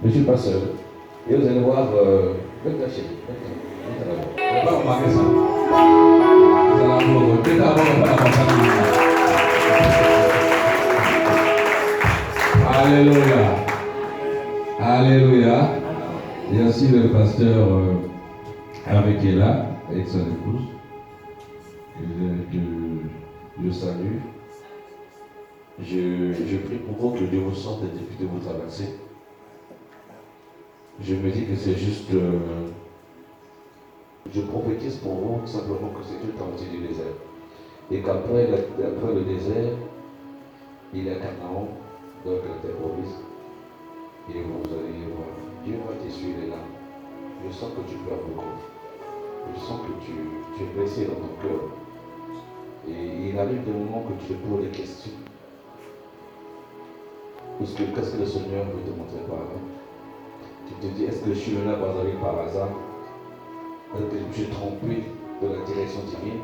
Je ne suis pas seul. Et vous allez voir, faites la chérie. Vous n'avez pas remarqué ça. Vous allez voir, peut-être avant de faire la famille. Alléluia. Alléluia. Il y a aussi le pasteur avec qui est là, avec son épouse, que je salue. Je prie pour vous que Dieu vous sorte des difficultés que vous traversez. Je me dis que c'est juste. Je prophétise pour vous tout simplement que c'est une partie du désert. Et qu'après le désert, il y a Canaan, donc la terre promise. Et vous allez voir, Dieu va t'essuyer les larmes. Je sens que tu pleures beaucoup. Je sens que tu es blessé dans ton cœur. Et il arrive des moments que tu te poses des questions. Qu'est-ce que le Seigneur veut te montrer par là? Tu te dis, est-ce que je suis là par hasard? Est-ce que je me suis trompé de la direction divine?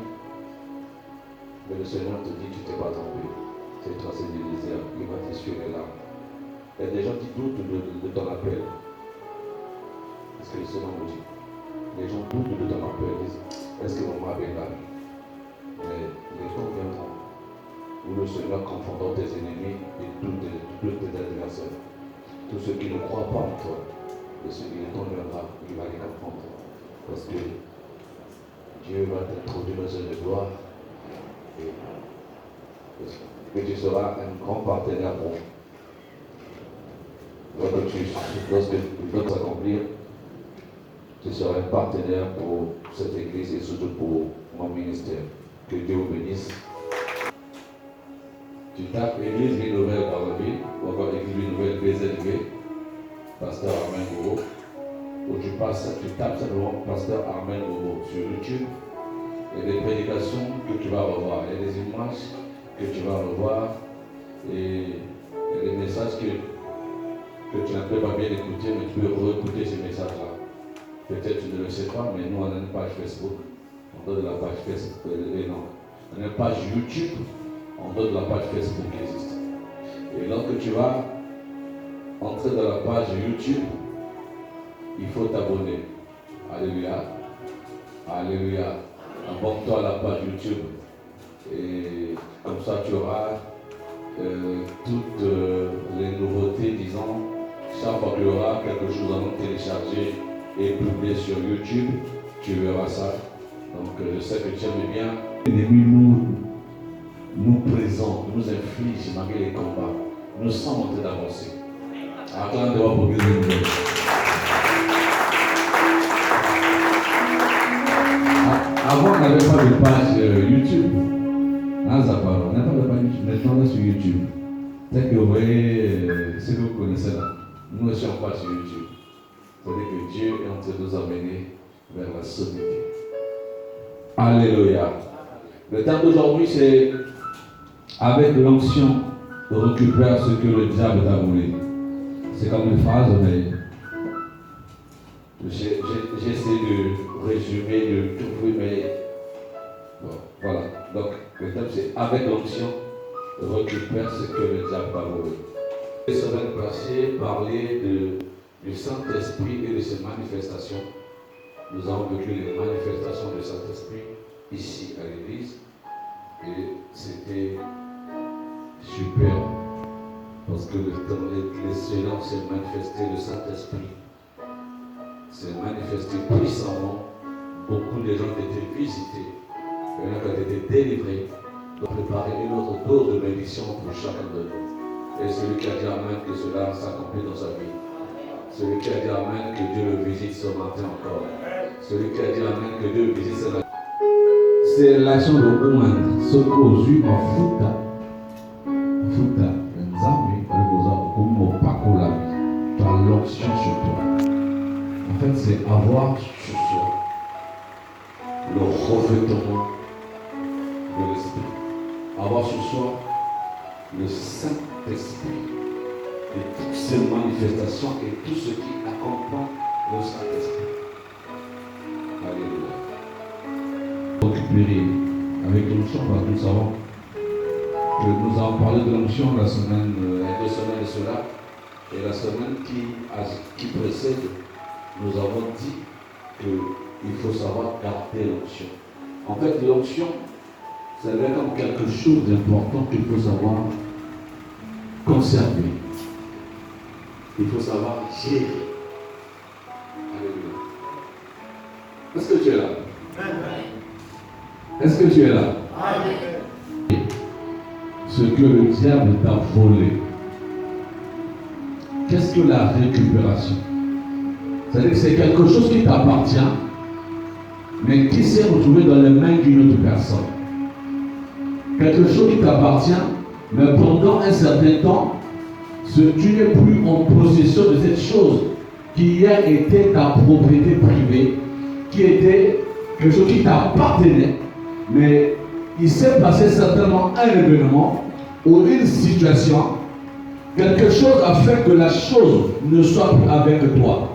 Mais le Seigneur te dit, tu ne t'es pas trompé. C'est toi, c'est du désert. Il va t'essuyer les larmes. Il y a des gens qui doutent de ton appel. C'est ce que le Seigneur me dit. Les gens doutent de ton appel. Ils disent, est-ce que mon mari est là? Mais les temps viendront où le Seigneur confondra tes ennemis et tous tes adversaires. Tous ceux qui ne croient pas en toi, le Seigneur viendra, il va les confondre. Parce que Dieu va t'introduire dans une gloire et que tu seras un grand partenaire pour lorsque tu veux t'accomplir, tu seras un partenaire pour cette église et surtout pour mon ministère. Que Dieu vous bénisse. Tu tapes Église Vie Nouvelle dans la ville, ou encore Église Vie Nouvelle BZV, Pasteur Armen Gogo, ou tu tapes simplement Pasteur Armen Gogo sur YouTube. Il y a des prédications que tu vas revoir, il y a des images que tu vas revoir, et il y a des messages que tu n'as pas bien écouté, mais tu peux réécouter ces messages-là. Peut-être tu ne le sais pas, mais nous on a une page Facebook, on donne la page Facebook, on a une page YouTube. On donne la page Facebook qui existe. Et lorsque tu vas entrer dans la page YouTube, il faut t'abonner. Alléluia. Alléluia. Abonne-toi à la page YouTube. Et comme ça, tu auras toutes les nouveautés, disons, chaque fois qu'il y aura quelque chose à nous télécharger et publier sur YouTube, tu verras ça. Donc, je sais que tu aimes bien. L'ennemi nous présente, nous inflige malgré les combats. Nous sommes en train d'avancer. Acclame de voir pour Dieu. Avant, on n'avait pas de page YouTube. On n'a pas de page YouTube. Maintenant, on est sur YouTube. C'est que vous voyez ce que vous connaissez là. Nous ne sommes pas sur YouTube. C'est-à-dire que Dieu est en train de nous amener vers la sommité. Alléluia. Le temps d'aujourd'hui, c'est avec l'onction, récupère ce que le diable t'a volé. C'est comme une phrase, mais j'essaie de résumer, de tout, mais bon, voilà. Donc, le thème, c'est avec l'onction, récupère ce que le diable t'a volé. La semaine passée, parler du Saint-Esprit et de ses manifestations. Nous avons vécu les manifestations du Saint-Esprit ici à l'église. Et c'était super. Parce que le Seigneur s'est manifesté, le Saint-Esprit s'est manifesté puissamment. Beaucoup de gens ont été visités. Il y en a qui ont été délivrés. De préparer une autre dose de bénédiction pour chacun de nous. Et celui qui a dit Amen, que cela s'accomplit dans sa vie. Celui qui a dit Amen, que Dieu le visite ce matin encore. Celui qui a dit Amen, que Dieu le visite ce matin. C'est l'action de Ouman, ce qu'aux yeux en Fouta, Nzambi, comme au Paco la vie, tu as l'onction sur toi. En fait, c'est avoir sur soi le revêtement de l'esprit. Avoir sur soi le Saint-Esprit et toutes ces manifestations et tout ce qui accompagne le Saint-Esprit. Alléluia. Récupérer avec l'onction, parce que nous savons que nous avons parlé de l'onction la semaine, il y a 2 semaines de cela, Et la semaine qui précède, nous avons dit qu'il faut savoir garder l'onction. En fait, l'onction, c'est vraiment quelque chose d'important qu'il faut savoir conserver. Il faut savoir gérer. Alléluia. Est-ce que tu es là? Est-ce que tu es là? Ce que le diable t'a volé. Qu'est-ce que la récupération? C'est-à-dire que c'est quelque chose qui t'appartient, mais qui s'est retrouvé dans les mains d'une autre personne. Quelque chose qui t'appartient, mais pendant un certain temps, tu n'es plus en possession de cette chose qui hier était ta propriété privée, qui était quelque chose qui t'appartenait, mais il s'est passé certainement un événement ou une situation, quelque chose a fait que la chose ne soit plus avec toi.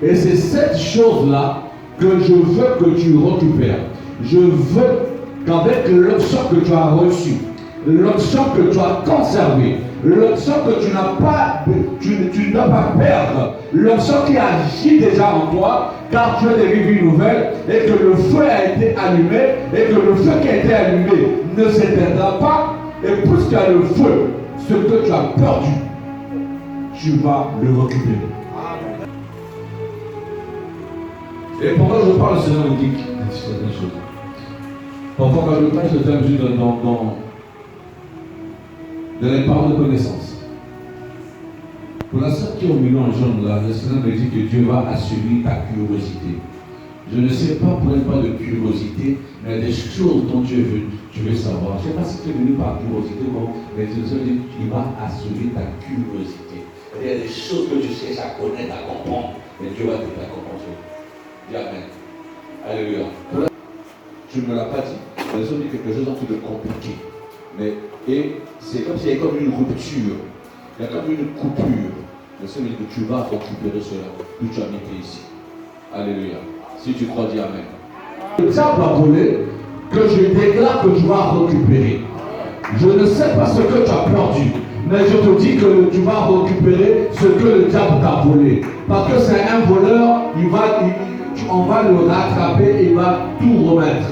Et c'est cette chose-là que je veux que tu récupères. Je veux qu'avec l'option que tu as reçue, l'option que tu as conservée, l'option que tu n'as pas, tu ne dois pas perdre, l'option qui agit déjà en toi, car tu as des vies nouvelles, et que le feu a été allumé, et que le feu qui a été allumé ne s'éteindra pas, et puisqu'il y a le feu, ce que tu as perdu, tu vas le récupérer. Et pendant que je parle, le Seigneur me dit certaines choses. Parfois, quand je parle, je t'amuse dans les paroles de connaissance. Pour la sœur qui est au milieu en jaune là, le Seigneur me dit que Dieu va assumer ta curiosité. Je ne sais pas pour elle pas de curiosité, mais des choses dont tu veux savoir. Je ne sais pas si tu es venu par curiosité, mais le Seigneur dit qu'il va assumer ta curiosité. Il y a des choses que tu cherches à connaître, à comprendre, mais Dieu va te faire comprendre. Dis Amen. Alléluia. Tu ne me l'as pas dit, mais le Seigneur dit quelque chose de compliqué. Et c'est comme s'il y a comme une rupture, il y a comme une coupure. Le Seigneur dit que tu vas récupérer cela, que tu as mis ici. Alléluia. Si tu crois, dis Amen. Le diable a volé, que je déclare que tu vas récupérer. Je ne sais pas ce que tu as perdu, mais je te dis que tu vas récupérer ce que le diable t'a volé. Parce que c'est un voleur, on va le rattraper et il va tout remettre.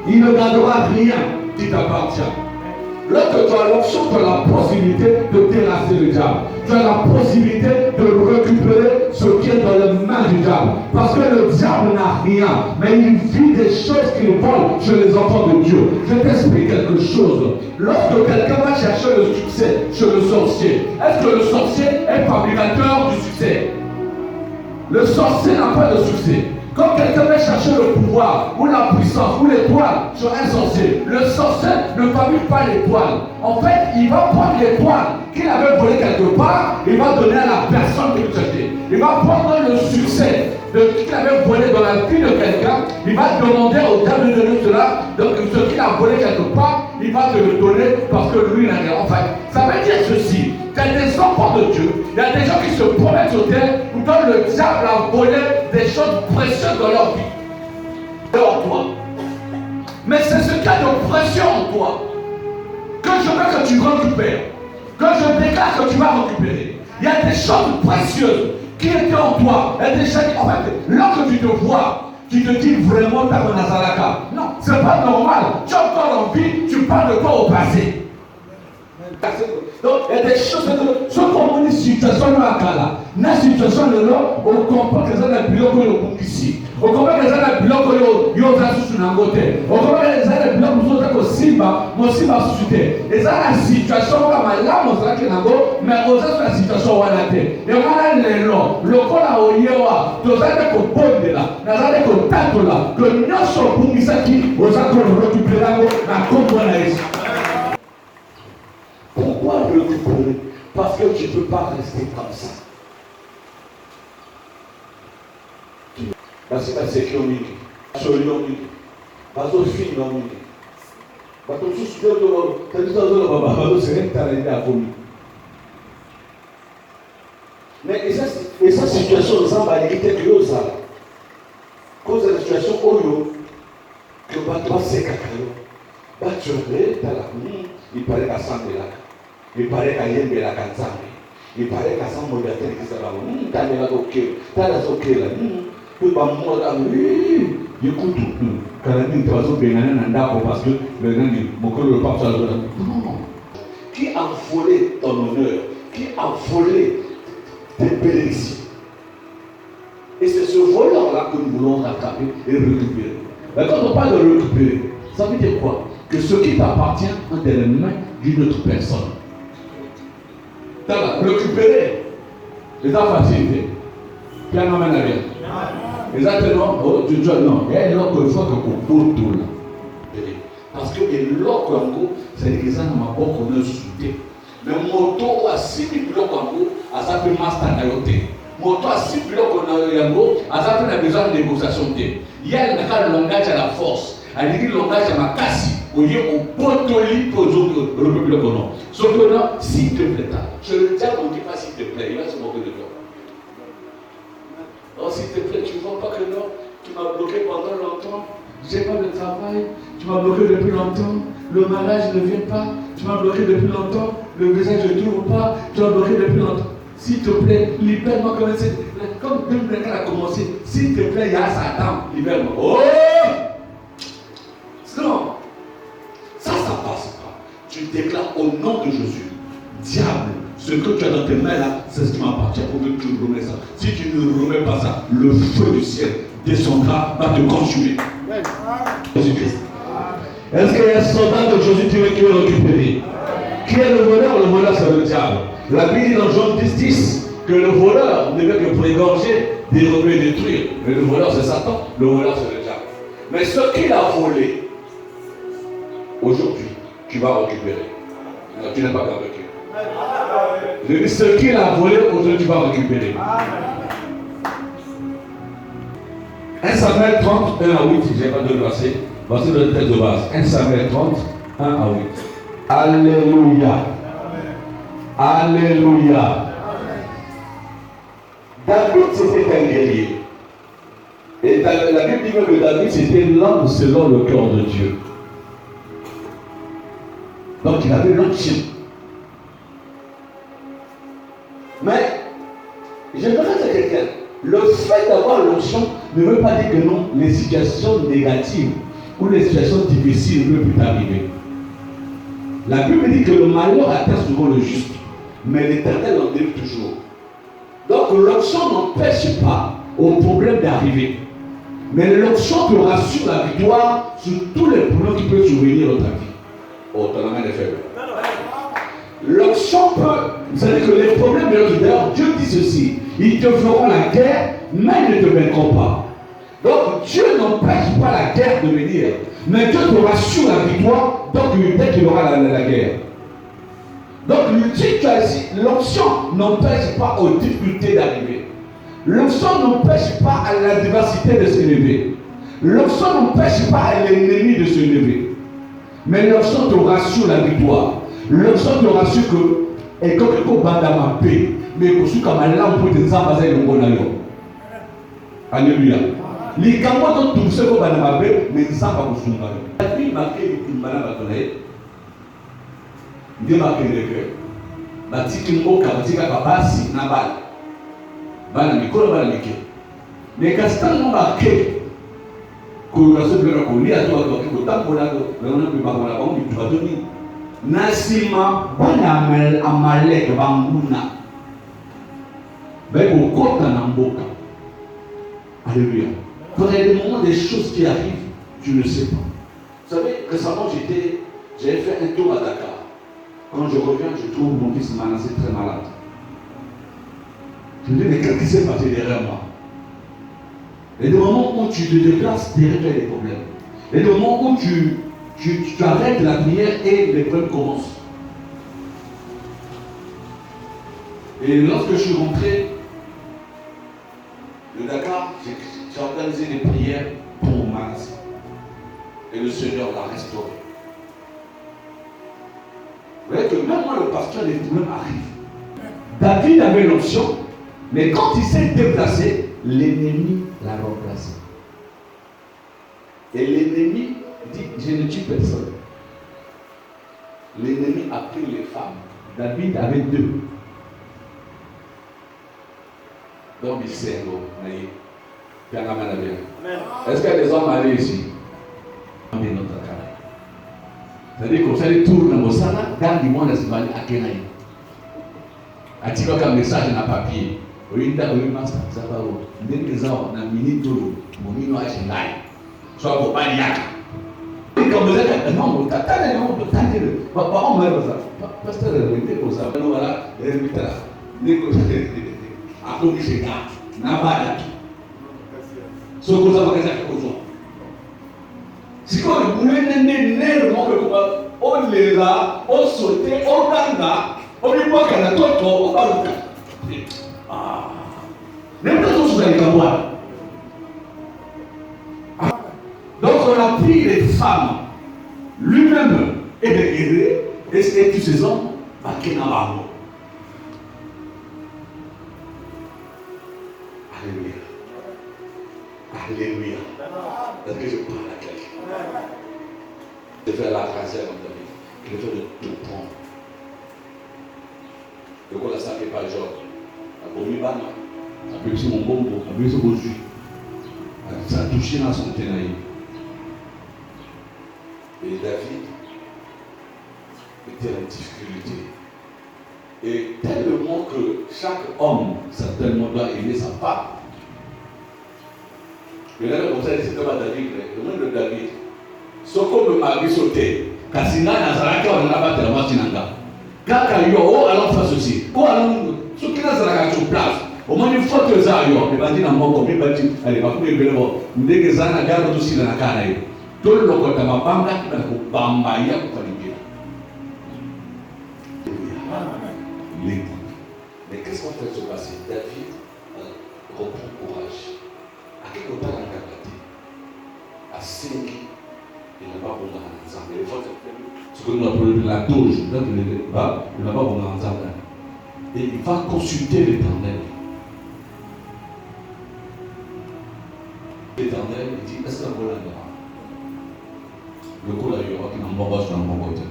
Il ne gardera rien qui t'appartient. Lorsque tu as l'option, tu as la possibilité de terrasser le diable. Tu as la possibilité de récupérer ce qui est dans les mains du diable. Parce que le diable n'a rien, mais il vit des choses qu'il vole chez les enfants de Dieu. Je t'explique quelque chose. Lorsque quelqu'un va chercher le succès chez le sorcier, est-ce que le sorcier est fabricateur du succès? Le sorcier n'a pas de succès. Quand quelqu'un va chercher le pouvoir, ou la puissance, ou l'étoile sur un sorcier, le sorcier ne fabrique pas l'étoile. En fait, il va prendre l'étoile qu'il avait volée quelque part, il va donner à la personne qui le cherchait. Il va prendre le succès qu'il avait volé dans la vie de quelqu'un, il va demander au diable de donner cela, donc ce qu'il a volé quelque part, il va te le donner parce que lui, il n'a rien. En fait, ça veut dire ceci. Il y a des enfants de Dieu, il y a des gens qui se promènent sur terre, dont le diable a volé des choses précieuses dans leur vie, en toi. Mais c'est ce cas de précieux en toi que je veux que tu récupères, que je déclare que tu vas récupérer. Il y a des choses précieuses qui étaient en toi. Et des choses, en fait, lorsque tu te vois, tu te dis vraiment t'as un Nazaraka. Non, c'est pas normal. Tu as encore envie, tu parles de toi au passé. Donc, il y a des choses que ce qu'on dit situation là, la situation là, on comprend que ça n'a plus que ici. On comprend que ça n'a plus que yo za sous na côté. On comprend que ça n'a plus que ça que simba, mo simba suscité. Et ça la situation comme là, on sera que nango, mais on a la situation là té. Et on a les lots, le kola oyewa, to za de ko bonde là, na za de ko tato là, que nyoso bungisaki, on za ko récupérer na kombo na ici. Pourquoi récupérer? Parce que tu ne peux pas rester comme ça. Parce que c'est communiqué. Sur l'omnique. Parce que c'est l'omnique. Parce que c'est l'omnique. Parce que c'est l'omnique. Mais essa situation nzamba ayite kuyoza koza la situation oyo que bato basekaka yo bato ebetala il paraît qu'asambelaka il paraît kayembelaka nzambe Il paraît qu'à ça, mon gars, qui s'est là, t'as l'air ok, t'as l'air ok là, tu vas mourir, oui, écoute, quand la vie est bien, parce que le gars dit, mon cœur le pape, ça le donne. Non. Qui a volé ton honneur? Qui a volé tes bénédictions? Et c'est ce voleur-là que nous voulons rattraper et récupérer. Mais quand on parle de récupérer, ça veut dire quoi? Que ce qui t'appartient entre les mains d'une autre personne. Tu vas récupérer. C'est ta facilité. Puis un homme à rien. Exactement. Oh, tu dis non. Il y a une autre fois que vous pouvez tout là. Parce que l'autre Congo, c'est que ça n'a pas qu'on a soutenu. Mais moto a 6 000 blocs Congo, à ça fait master d'ayoté. Moto a 6 blocs Congo, à ça fait besoin de négociation. Il y a le langage à la force. Il y a le langage à ma casse. Au lieu au potoli pour le peuple non. Sauf que non, s'il te plaît, je le dis, on ne dit pas s'il te plaît, il va se moquer de toi. Oh, s'il te plaît, tu ne vois pas que non, tu m'as bloqué pendant longtemps, je n'ai pas de travail, tu m'as bloqué depuis longtemps, le mariage ne vient pas, tu m'as bloqué depuis longtemps, le visage ne trouve pas, tu m'as bloqué depuis longtemps. S'il te plaît, libère-moi comme quand a commencé. S'il te plaît, il y a Satan, libère-moi. Oh! Non! Ça passe pas. Tu déclares au nom de Jésus. Diable, ce que tu as dans tes mains là, c'est ce qui m'appartient pour que tu remets ça. Si tu ne remets pas ça, le feu du ciel descendra, va te consumer. Jésus-Christ. Est-ce qu'il y a un soldat de Jésus qui veut récupérer? Qui est le voleur? Le voleur, c'est le diable. La Bible dit dans Jean 10 que le voleur ne veut que pour égorger, dérober et détruire. Mais le voleur, c'est Satan. Le voleur, c'est le diable. Mais ce qu'il a volé, aujourd'hui, tu vas récupérer. Non, tu n'es pas convaincu. Je dis ce qu'il a volé, aujourd'hui, tu vas récupérer. 1 Samuel 30, 1 à 8, je n'ai pas de verset. Voici le texte de base. 1 Samuel 30, 1 à 8. Alléluia. Alléluia. David, c'était un guerrier. Et la Bible dit que David, c'était l'homme selon le cœur de Dieu. Donc il avait l'onction. Mais, j'aimerais dire à quelqu'un, le fait d'avoir l'onction ne veut pas dire que non, les situations négatives ou les situations difficiles ne peuvent plus arriver. La Bible dit que le malheur atteint souvent le juste, mais l'Éternel en délivre toujours. Donc l'onction n'empêche pas au problème d'arriver. Mais l'onction te rassure la victoire sur tous les problèmes qui peuvent survenir dans ta vie. Oh, ton amène est faible. L'onction peut, vous savez que les problèmes de l'autre, d'ailleurs, Dieu dit ceci, ils te feront la guerre, mais ils ne te vaincront pas. Donc Dieu n'empêche pas la guerre de venir, mais Dieu te rassure la victoire, donc dès qu'il y aura la guerre. Donc l'onction n'empêche pas aux difficultés d'arriver. L'onction n'empêche pas à l'adversité de se lever. L'onction n'empêche pas à l'ennemi de se lever. Mais l'onction te rassure la victoire. L'onction te rassure que, et quand tu vas dans ma paix, mais que tu comme là, on peut te dire, le bon ailleurs. Alléluia. Les camots dont tout ce qu'on va dans ma paix, mais ça va vous soumettre. La vie marquée une malade à connaître. Démarqué le cœur. Batiki mboka, batika babasi, nabal. Bana mikolo, bana mike. Mais quand c'est tellement marqué, que le reste de la colis à toi, que le temps pour la on a pu parler là-bas, tu vas donner. Nasima, bana amalek, bambuna. Ben, au côté d'Amboka. Alléluia. Quand il y a des moments, des choses qui arrivent, tu ne sais pas. Vous savez, récemment, j'ai fait un tour à Dakar. Quand je reviens, je trouve mon fils Manassé très malade. Je me dis, mais qu'est-ce qui s'est passé derrière moi? Il y a des moments où tu te déplaces, derrière toi, il y a des problèmes. Il y a des moments où tu arrêtes la prière et les problèmes commencent. Et lorsque je suis rentré de Dakar, j'ai organisé des prières pour mon Manassé. Et le Seigneur l'a restauré. Vous voyez que même moi, le pasteur, les problèmes arrivent. David avait l'option, mais quand il s'est déplacé, l'ennemi l'a remplacé. Et l'ennemi dit, je ne tue personne. L'ennemi a pris les femmes. David avait 2. Donc, il s'est est-ce qu'il y a des hommes mariés ici? C'est-à-dire que ça tourne dans ça, dans le monde, c'est à Kenaï. A tiré un message dans papier. Oui, il y a un message ça va où? Dès que ça va, dans minute tout, mon nom est là. Soit pour pas y aller. Et comme vous êtes, non, vous t'attendez, non, vous t'attendez. Papa, on meurt ça. Pasteur, regardez pour ça. Nous voilà, résultat là. Négocier. Après, c'est là. N'a pas là. Ce que ça va faire quelque chose. Si on voulait n'être on les a, on sautait, on ganga, on lui voit qu'elle a tout, on va le faire. Ah. N'importe où vous allez voir. Donc on a pris les femmes, lui-même et les guerriers, et tous ces hommes, à Kenabamo. Alléluia. Alléluia. Est-ce que je parle à quelqu'un? De faire la grâce à mon ami. Il le fait de tout prendre. Le coup, là, ça fait pas le genre. La bombe, ça peut être mon bonbon, ça peut être mon jus. Ça a touché dans son ténaï. Et David était en difficulté. Et tellement que chaque homme, certainement, doit aimer sa femme. Le gars comme ça, c'est comme David, le nom de David. Ce qu'on me mari sauté, Kassina Nazaraka, on n'a pas tellement Tinanga. Kaka yo, oh, allons faire ceci. Oh, allons, ce qui n'a pas sur place. Au moins, il faut que ça aille. Mais pas dit dans mon copain, pas dit, allez, pas couper le bon. Dès que ça n'a pas de souci dans la carrière. Tout le monde a ma bamba, qui va vous bambayer pour faire le bien. Mais qu'est-ce qu'on fait se passer? David reprend courage. À quel moment on a gâté? À 5 ans, il n'a pas bon dans l'ensemble. Ce que nous appelons la touche, il n'a pas bon dans l'ensemble. Et il va consulter l'Éternel. L'Éternel, il dit, est-ce qu'on va là? Le coup là, il y aura qui n'a pas dans mon côté.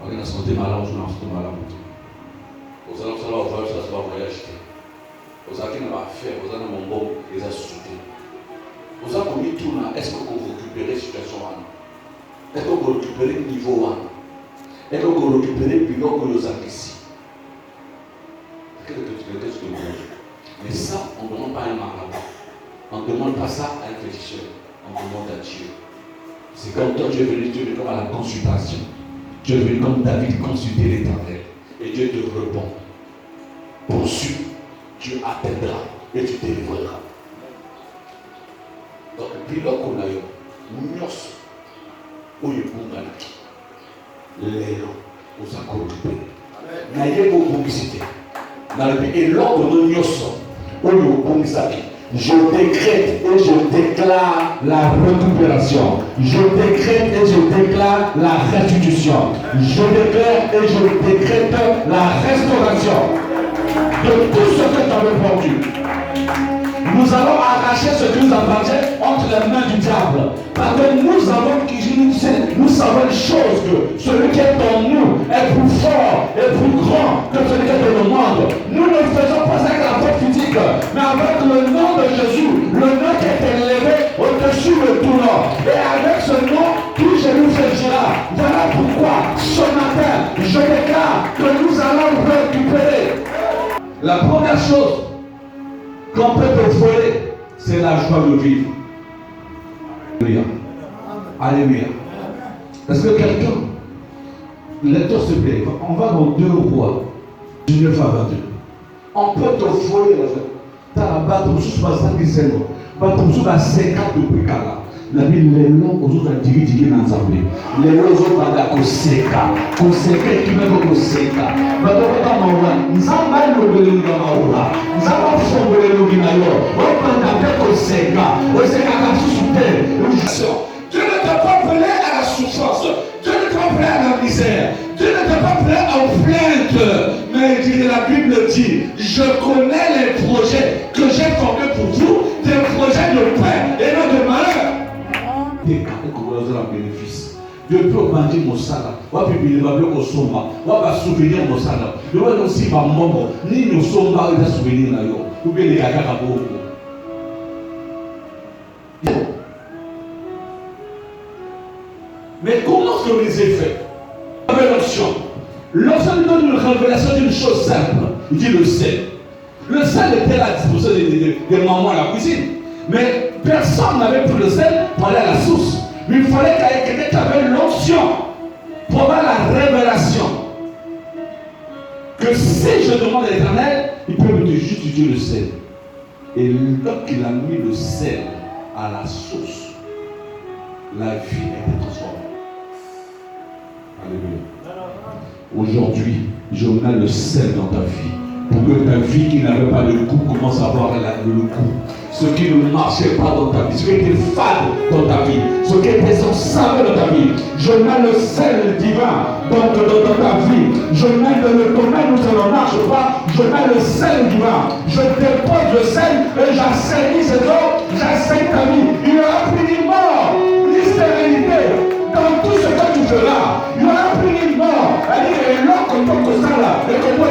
Il y a une santé malade, je n'en suis malade. Vous allez savoir, vous allez savoir voyager. Vous allez pas faire, vous allez mon bon, les assurer. Vous allez commis tout là, est-ce que vous récupérez la situation? Est-ce que vous récupérez le niveau? Est-ce que vous récupérez le bilan que vous avez ici? Qu'est-ce que vous voulez? Mais ça, on ne demande pas à un marabout. On ne demande pas ça à un féticheur. On demande à Dieu. C'est comme toi, tu es venu, tu es venu comme à la consultation. Tu es venu comme David consulter l'Éternel. Et Dieu te répond. Poursuis, tu atteindras et tu délivreras. Donc, puis là qu'on a eu, nous où il y a l'élan, où ça corrupé. N'ayez pas publicité. Et l'ordre de nous, où il y a je décrète et je déclare la récupération. Je décrète et je déclare la restitution. Je déclare et je décrète la restauration de tout ce que tu avais perdu. Nous allons arracher ce qui nous appartient entre les mains du diable. Parce que nous savons une chose, que celui qui est en nous est plus fort et plus grand que celui qui est dans le monde. Nous ne faisons pas ça avec la force physique, mais avec le nom de Jésus, le nom qui est élevé au-dessus de tout nom. Et avec ce nom, tout Jésus s'agira. Voilà pourquoi ce matin, je déclare que nous allons récupérer. La première chose qu'on peut te voler, c'est la joie de vivre. Alléluia. Alléluia. Est-ce que quelqu'un, lecteur s'il te plaît, on va dans 2 Rois, 19 à 22. On peut te voler la joie. Tu as la barre de sous 75 ans. Tu as 50 de Bricala. La vie, les longs, aux autres, dirigés dans l'ensemble. Les longs, aux autres, à Koseka. Koseka, qui même Koseka. Mais donc, nous avons mal le bénéfice dans la roue. Nous avons fait le bénéfice dans la roue. On peut taper Koseka. Koseka, quand tu soutiens. Dieu ne t'a pas appelé à la souffrance. Dieu ne t'a pas appelé à la misère. Dieu ne t'a pas appelé aux plaintes. Mais la Bible dit, je connais les projets que j'ai formés pour vous, des projets de paix et non de malheur. Déclarez que vous avez un bénéfice. Dieu peut manger mon salaire. On va publier au soma. On va souvenir mon salaire. Je vais aussi ma maman. Ni nous sommes pas les souvenirs là. Ou bien les gars à beaucoup. Mais comment est-ce que les effets? Révélation. Lorsqu'on donne une révélation d'une chose simple, il dit le sel. Le sel était à la disposition des mamans à la cuisine. Mais personne n'avait pris le sel pour aller à la source. Mais il fallait qu'il y ait quelqu'un qui avait l'option pour avoir la révélation. Que si je demande à l'Éternel, il peut me justifier le sel. Et lorsqu'il a mis le sel à la source, la vie était transformée. Alléluia. Aujourd'hui, je mets le sel dans ta vie. Pour que ta vie qui n'avait pas de goût commence à avoir le goût. Ce qui ne marchait pas dans ta vie, ce qui était fade dans ta vie, ce qui était sans saveur dans ta vie. Je mets le sel divin dans ta vie. Je mets le domaine où ça ne marche pas. Je mets le sel divin. Je dépose le sel et j'assainis ces eaux. J'assainis ta vie. Il y aura plus ni mort, ni stérilité. Dans tout ce que tu feras, il y aura plus ni mort. C'est-à-dire, et là, comme ça là, et comme